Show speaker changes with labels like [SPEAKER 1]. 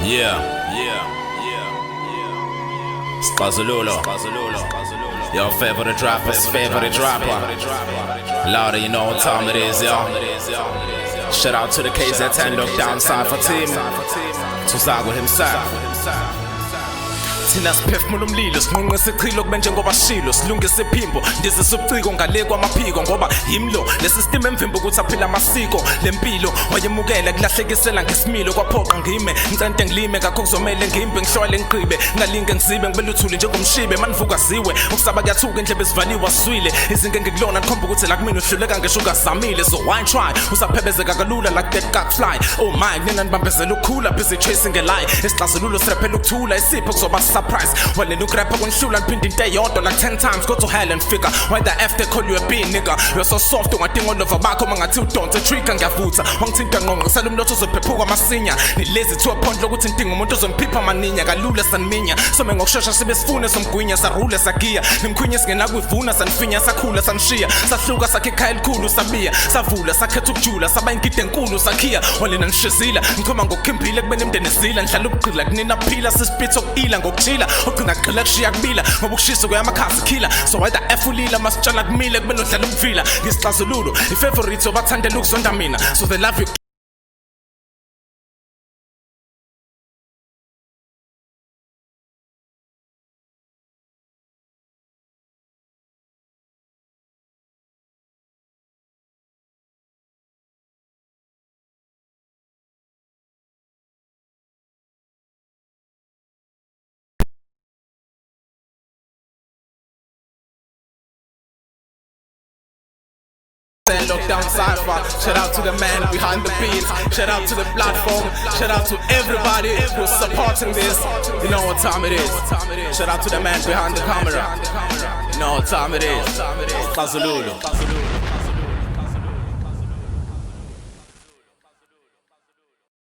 [SPEAKER 1] Yeah. Skazululo. Your favorite rapper's favorite rapper. Louder, you know what time it is, yo. Shout out to the KZN Lockdown Cypher team. To Zago himself. Thina siphefumula umlilo sinqunqe isichilo kube njengoba shilo silungise iphimbo ndize sobuciko ngale kwamaphiko ngoba yimlo le system emvimbo ukuthi aphila amasiko lempilo wayemukela kulahlekisela ngesimilo kwaphoqa ngime ngicente ngilime ngakho kuzomela ngimbe ngihlole ngiqibe ngalinge ngizibe ngibele uthuli njengomshibe manivuka ziwe ukusaba kuyathuka indlebe zivaliwe aswile izinke ngikulona nikhomba ukuthi la kumina uhluleka ngisho ukazamile so why try usaphebezeka kalula like that cock fly oh my nina nibambezela ukukhula busy chasing a lie isixazululo sirephela ukuthula isipho kuzoba surprise. Well, you grab up on shoe and pin the yard like 10 times. Go to hell and figure why the F they call you a B nigga. You're so soft, don't think all over back. Come on, I tell don't a trick and get food. One thing done wrong. Salum lotus of Pepu, my senior. Ni lazy to a point, look at thing. Montos and people, my ninja, galulas and minya. So many of Shasha Sibis funas, some queens, a rulers, a gear. Them queens can have with funas and finas, a coolers and sheer. Sasuga, Saki Kyle Kulu, Sabia, Savula, Sakatuk Jula, Saban Kitten Kulu, Sakia, Olin and Shazila. And come and go Kimpi like Benim Denizil and Shaluk like Nina Pila, Spits of Elan, go Chila. Collection yakbila ngobukushiso kuyamakhasi killer so why the F ulila masitshala kumile kubena udlala umfila ngisixazululo ifavorites obathande lokuzonda mina so they love you. Lockdown Cypher, shout out to the man behind the beats, shout out to the platform, shout out to everybody who's supporting this. You know what time it is. Shout out to the man behind the camera. You know what time it is. Skazululo.